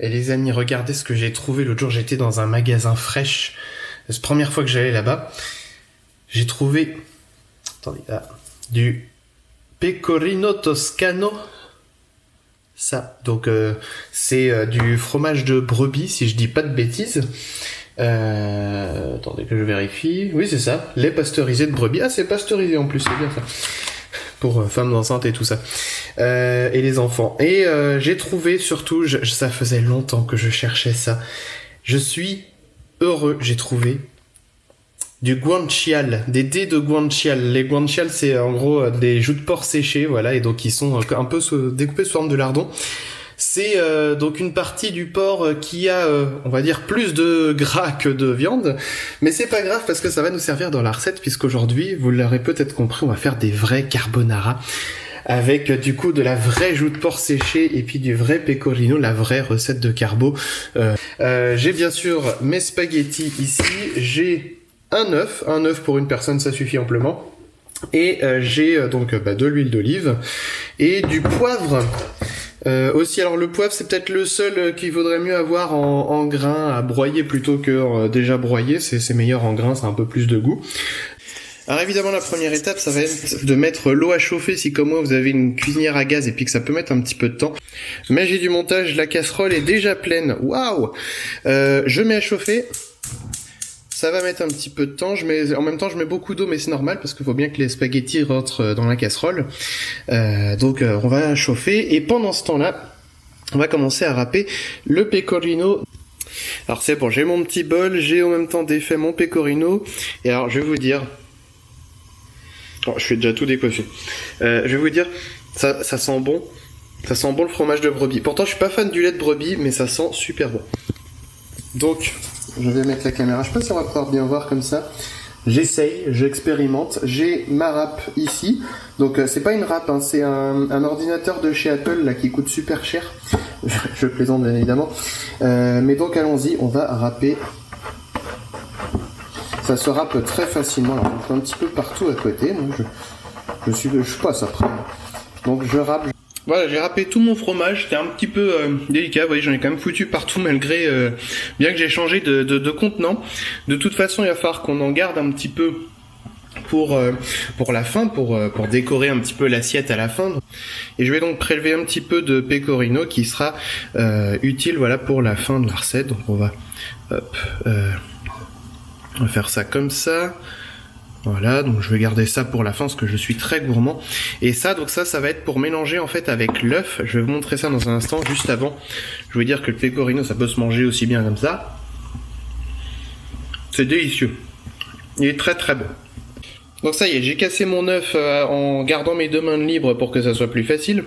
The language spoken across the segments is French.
Et les amis, regardez ce que j'ai trouvé l'autre jour. J'étais dans un magasin fraîche. C'est la première fois que j'allais là-bas. J'ai trouvé du pecorino toscano. Ça, donc c'est du fromage de brebis, si je dis pas de bêtises. Attendez que je vérifie. Oui, c'est ça. Lait pasteurisé de brebis. Ah, c'est pasteurisé en plus, c'est bien ça. Pour femmes enceintes et tout ça. Et les enfants. Et j'ai trouvé surtout, ça faisait longtemps que je cherchais ça. Je suis heureux, j'ai trouvé du guanciale, des dés de guanciale. Les guanciales, c'est en gros des joues de porc séchées, voilà, et donc ils sont un peu découpés sous forme de lardon. C'est donc une partie du porc qui a, on va dire, plus de gras que de viande, mais c'est pas grave parce que ça va nous servir dans la recette, puisqu'aujourd'hui, vous l'aurez peut-être compris, on va faire des vrais carbonara avec du coup de la vraie joue de porc séchée et puis du vrai pecorino, la vraie recette de carbo. J'ai bien sûr mes spaghettis ici, j'ai un œuf pour une personne, ça suffit amplement. Et j'ai donc de l'huile d'olive et du poivre. Aussi, alors le poivre, c'est peut-être le seul qu'il vaudrait mieux avoir en grains à broyer plutôt que déjà broyé. C'est meilleur en grains, c'est un peu plus de goût. Alors évidemment, la première étape, ça va être de mettre l'eau à chauffer si comme moi vous avez une cuisinière à gaz et puis que ça peut mettre un petit peu de temps. Magie du montage, la casserole est déjà pleine. Waouh! Je mets à chauffer. Ça va mettre un petit peu de temps, en même temps je mets beaucoup d'eau, mais c'est normal parce qu'il faut bien que les spaghettis rentrent dans la casserole. Donc on va chauffer et pendant ce temps-là, on va commencer à râper le pecorino. Alors c'est bon, j'ai mon petit bol, j'ai en même temps défait mon pecorino. Et alors je vais vous dire... Oh, je suis déjà tout décoiffé. Je vais vous dire, ça sent bon. Ça sent bon le fromage de brebis. Pourtant je suis pas fan du lait de brebis, mais ça sent super bon. Donc... je vais mettre la caméra, je sais pas si on va pouvoir bien voir comme ça. J'essaye, j'expérimente. J'ai ma râpe ici. Donc c'est pas une râpe, hein, c'est un ordinateur de chez Apple là qui coûte super cher. Je plaisante bien évidemment. Mais donc allons-y, on va râper. Ça se râpe très facilement. Alors, on fait un petit peu partout à côté. Moi, je passe après. Donc je râpe. Voilà, j'ai râpé tout mon fromage, c'était un petit peu délicat, vous voyez, j'en ai quand même foutu partout malgré, bien que j'ai changé de contenant. De toute façon, il va falloir qu'on en garde un petit peu pour la fin, pour décorer un petit peu l'assiette à la fin. Et je vais donc prélever un petit peu de pecorino qui sera utile, voilà, pour la fin de la recette. Donc on va faire ça comme ça. Voilà, donc je vais garder ça pour la fin parce que je suis très gourmand. Et ça, donc ça va être pour mélanger en fait avec l'œuf. Je vais vous montrer ça dans un instant, juste avant. Je veux dire que le pecorino, ça peut se manger aussi bien comme ça. C'est délicieux. Il est très très bon. Donc ça y est, j'ai cassé mon œuf en gardant mes deux mains libres pour que ça soit plus facile.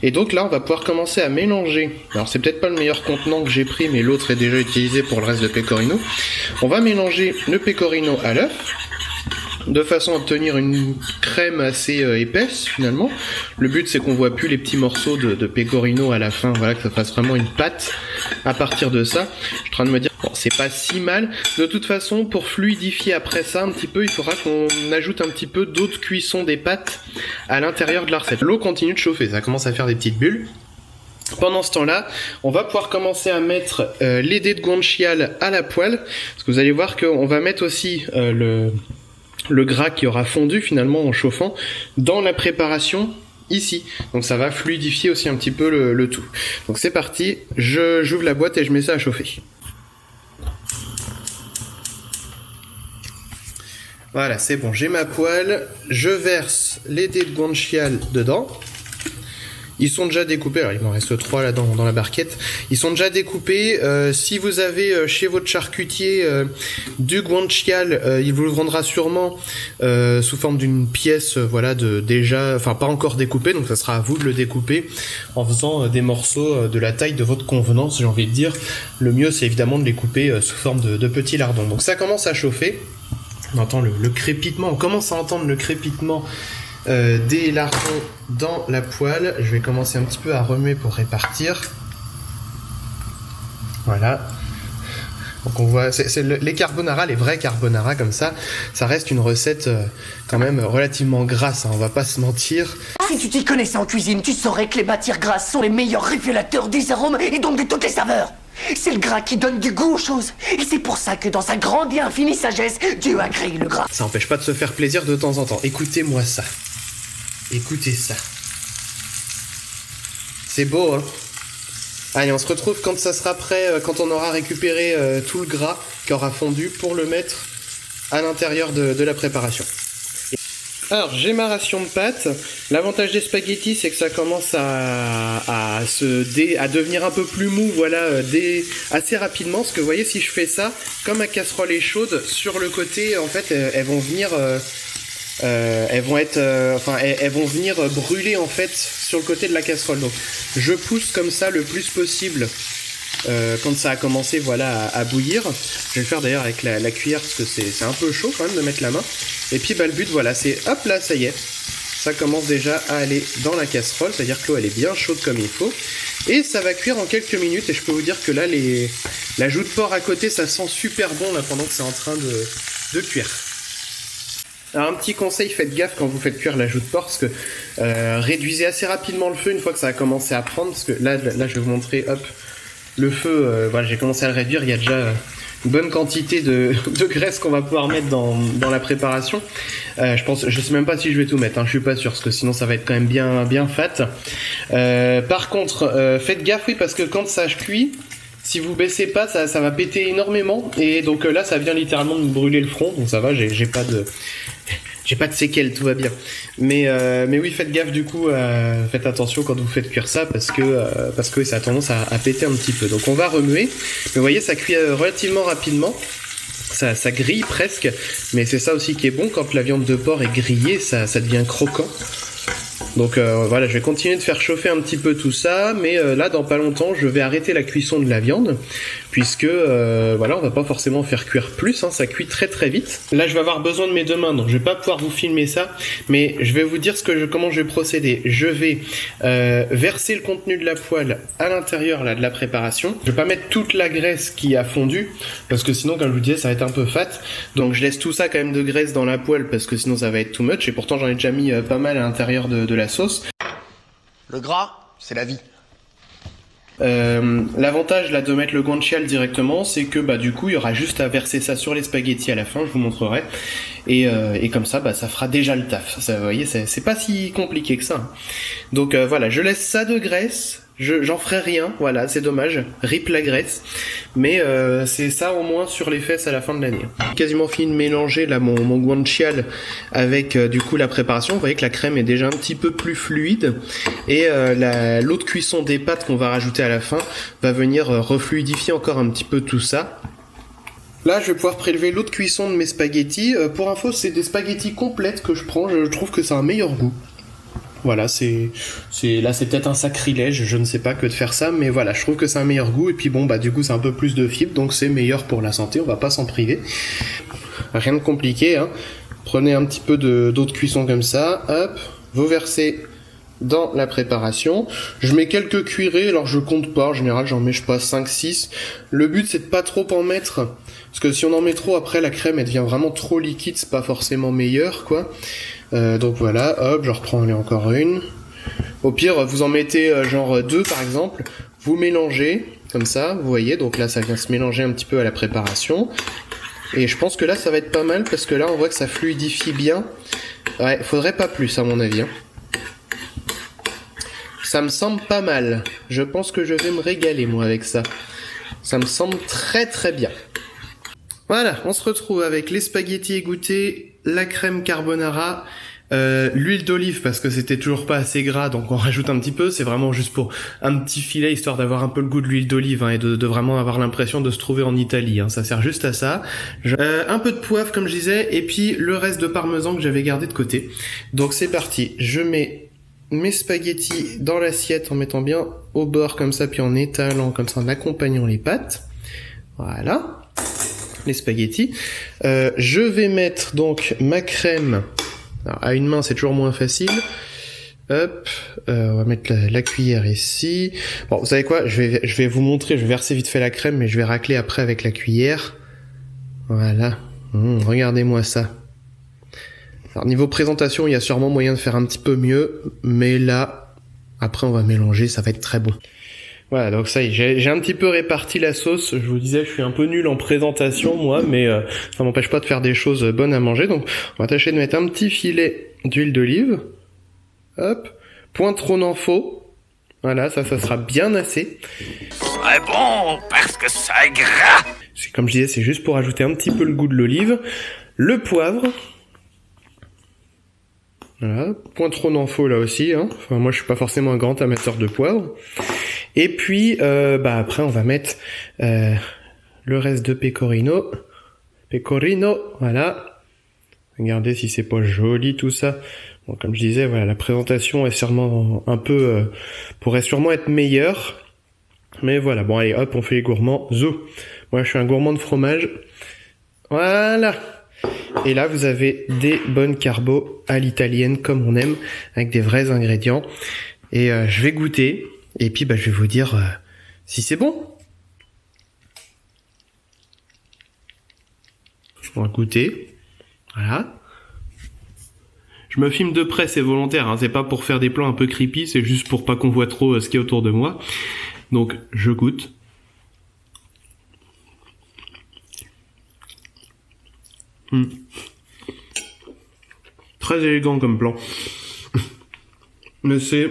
Et donc là, on va pouvoir commencer à mélanger. Alors c'est peut-être pas le meilleur contenant que j'ai pris, mais l'autre est déjà utilisé pour le reste de pecorino. On va mélanger le pecorino à l'œuf, de façon à obtenir une crème assez épaisse finalement. Le but c'est qu'on voit plus les petits morceaux de pecorino à la fin, voilà, que ça fasse vraiment une pâte à partir de ça. Je suis en train de me dire, bon, c'est pas si mal. De toute façon, pour fluidifier après ça un petit peu, il faudra qu'on ajoute un petit peu d'eau de cuisson des pâtes à l'intérieur de la recette. L'eau continue de chauffer, ça commence à faire des petites bulles. Pendant ce temps-là, on va pouvoir commencer à mettre les dés de guanciale à la poêle, parce que vous allez voir qu'on va mettre aussi le gras qui aura fondu finalement en chauffant dans la préparation ici. Donc ça va fluidifier aussi un petit peu le tout. Donc c'est parti, j'ouvre la boîte et je mets ça à chauffer. Voilà, c'est bon, j'ai ma poêle, je verse les dés de guanciale dedans. Ils sont déjà découpés, alors il m'en reste 3 là dans la barquette. Ils sont déjà découpés. Si vous avez chez votre charcutier du guanciale, il vous le vendra sûrement sous forme d'une pièce, voilà, enfin pas encore découpée, donc ça sera à vous de le découper en faisant des morceaux de la taille de votre convenance, j'ai envie de dire. Le mieux c'est évidemment de les couper sous forme de petits lardons. Donc ça commence à chauffer. On entend le crépitement, on commence à entendre le crépitement des lardons dans la poêle. Je vais commencer un petit peu à remuer pour répartir. Voilà. Donc on voit, les carbonara, les vrais carbonara comme ça reste une recette quand même relativement grasse, hein, on va pas se mentir. Si tu t'y connaissais en cuisine, tu saurais que les matières grasses sont les meilleurs révélateurs des arômes et donc de toutes les saveurs. C'est le gras qui donne du goût aux choses. Et c'est pour ça que dans sa grande et infinie sagesse, Dieu a créé le gras. Ça empêche pas de se faire plaisir de temps en temps. Écoutez-moi ça. Écoutez ça. C'est beau, hein? Allez, on se retrouve quand ça sera prêt, quand on aura récupéré tout le gras qui aura fondu pour le mettre à l'intérieur de la préparation. Alors, j'ai ma ration de pâtes. L'avantage des spaghettis, c'est que ça commence à devenir un peu plus mou, voilà, assez rapidement. Parce que vous voyez, si je fais ça, comme ma casserole est chaude, sur le côté, en fait, elles vont venir... elles vont venir brûler en fait sur le côté de la casserole. Donc je pousse comme ça le plus possible quand ça a commencé voilà à bouillir. Je vais le faire d'ailleurs avec la cuillère parce que c'est un peu chaud quand même de mettre la main. Et puis bah, le but voilà c'est hop là ça y est. Ça commence déjà à aller dans la casserole, c'est-à-dire que l'eau elle est bien chaude comme il faut. Et ça va cuire en quelques minutes et je peux vous dire que là la joue de porc à côté ça sent super bon là pendant que c'est en train de cuire. Alors un petit conseil, faites gaffe quand vous faites cuire la joue de porc, parce que réduisez assez rapidement le feu une fois que ça a commencé à prendre, parce que là je vais vous montrer, hop, le feu, voilà, j'ai commencé à le réduire, il y a déjà une bonne quantité de graisse qu'on va pouvoir mettre dans la préparation. Je sais même pas si je vais tout mettre, hein, je suis pas sûr, parce que sinon ça va être quand même bien fat. Par contre, faites gaffe, oui, parce que quand ça cuit, si vous baissez pas, ça va péter énormément, et donc là ça vient littéralement de me brûler le front, donc ça va, j'ai pas de séquelles, tout va bien. Mais oui, faites gaffe du coup, faites attention quand vous faites cuire ça parce que ça a tendance à péter un petit peu. Donc on va remuer. Mais vous voyez, ça cuit relativement rapidement. Ça grille presque. Mais c'est ça aussi qui est bon, quand la viande de porc est grillée, ça devient croquant. Donc voilà, je vais continuer de faire chauffer un petit peu tout ça, mais là dans pas longtemps je vais arrêter la cuisson de la viande, puisque voilà, on va pas forcément faire cuire plus, hein, ça cuit très très vite. Là je vais avoir besoin de mes deux mains, donc je vais pas pouvoir vous filmer ça, mais je vais vous dire comment je vais procéder. Je vais verser le contenu de la poêle à l'intérieur là de la préparation. Je vais pas mettre toute la graisse qui a fondu, parce que sinon comme je vous disais ça va être un peu fat, donc je laisse tout ça quand même de graisse dans la poêle, parce que sinon ça va être too much, et pourtant j'en ai déjà mis pas mal à l'intérieur de la sauce. Le gras, c'est la vie. L'avantage là de mettre le guanciale directement, c'est que bah du coup il y aura juste à verser ça sur les spaghettis à la fin, je vous montrerai, et comme ça bah ça fera déjà le taf. Ça, vous voyez, c'est pas si compliqué que ça, hein. Donc voilà, je laisse ça de graisse. J'en ferai rien, voilà, c'est dommage, rip la graisse, mais c'est ça au moins sur les fesses à la fin de l'année. Quasiment fini de mélanger là mon guanciale avec du coup la préparation. Vous voyez que la crème est déjà un petit peu plus fluide, et l'eau de cuisson des pâtes qu'on va rajouter à la fin va venir refluidifier encore un petit peu tout ça. Là, je vais pouvoir prélever l'eau de cuisson de mes spaghettis. Pour info, c'est des spaghettis complètes que je prends, je trouve que ça a un meilleur goût. Voilà, c'est peut-être un sacrilège, je ne sais pas que de faire ça, mais voilà, je trouve que c'est un meilleur goût, et puis bon, bah du coup c'est un peu plus de fibres, donc c'est meilleur pour la santé, on va pas s'en priver. Rien de compliqué, hein. Prenez un petit peu d'eau de cuisson comme ça, hop, vous versez dans la préparation. Je mets quelques cuillerées, alors je compte pas, en général j'en mets je sais pas 5-6. Le but c'est de pas trop en mettre, parce que si on en met trop, après la crème elle devient vraiment trop liquide, c'est pas forcément meilleur quoi. Donc voilà, hop, je reprends encore une. Au pire, vous en mettez genre 2 par exemple, vous mélangez, comme ça, vous voyez, donc là ça vient se mélanger un petit peu à la préparation. Et je pense que là ça va être pas mal, parce que là on voit que ça fluidifie bien. Ouais, faudrait pas plus à mon avis, hein. Ça me semble pas mal. Je pense que je vais me régaler moi avec ça. Ça me semble très très bien. Voilà, on se retrouve avec les spaghettis égouttés, la crème carbonara, l'huile d'olive parce que c'était toujours pas assez gras, donc on rajoute un petit peu. C'est vraiment juste pour un petit filet, histoire d'avoir un peu le goût de l'huile d'olive, hein, et de vraiment avoir l'impression de se trouver en Italie, hein. Ça sert juste à ça. Un peu de poivre comme je disais, et puis le reste de parmesan que j'avais gardé de côté. Donc c'est parti, je mets mes spaghettis dans l'assiette en mettant bien au bord comme ça, puis en étalant comme ça, en accompagnant les pâtes. Voilà, les spaghettis. Je vais mettre donc ma crème. Alors, à une main c'est toujours moins facile. Hop, on va mettre la cuillère ici. Bon, vous savez quoi, je vais vous montrer, je vais verser vite fait la crème, mais je vais racler après avec la cuillère. Voilà, regardez-moi ça. Alors niveau présentation, il y a sûrement moyen de faire un petit peu mieux, mais là, après on va mélanger, ça va être très bon. Voilà, donc ça y est, j'ai un petit peu réparti la sauce. Je vous disais, je suis un peu nul en présentation, moi, mais ça m'empêche pas de faire des choses bonnes à manger. Donc, on va tâcher de mettre un petit filet d'huile d'olive. Hop, point trop n'en faut. Voilà, ça sera bien assez. Très bon, parce que ça est gras. C'est comme je disais, c'est juste pour ajouter un petit peu le goût de l'olive. Le poivre. Voilà, point trop n'en faut là aussi. Hein. Enfin, moi, je suis pas forcément un grand amateur de poivre. Et puis, après, on va mettre le reste de pecorino. Pecorino, voilà. Regardez si c'est pas joli tout ça. Bon, comme je disais, voilà, la présentation est sûrement un peu pourrait sûrement être meilleure. Mais voilà, bon allez, hop, on fait les gourmands. Zou. Moi, je suis un gourmand de fromage. Voilà. Et là, vous avez des bonnes carbos à l'italienne, comme on aime, avec des vrais ingrédients. Et je vais goûter. Et puis, je vais vous dire si c'est bon. On va goûter. Voilà. Je me filme de près, c'est volontaire, hein. C'est pas pour faire des plans un peu creepy, c'est juste pour pas qu'on voit trop ce qu'il y a autour de moi. Donc, je goûte. Très élégant comme plan. Mais c'est...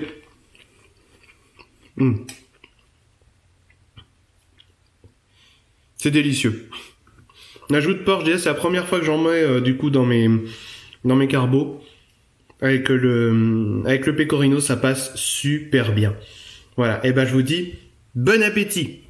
C'est délicieux. L'ajout de porc, je disais, c'est la première fois que j'en mets du coup dans mes carbos. Avec le pecorino, ça passe super bien. Voilà, et je vous dis, bon appétit!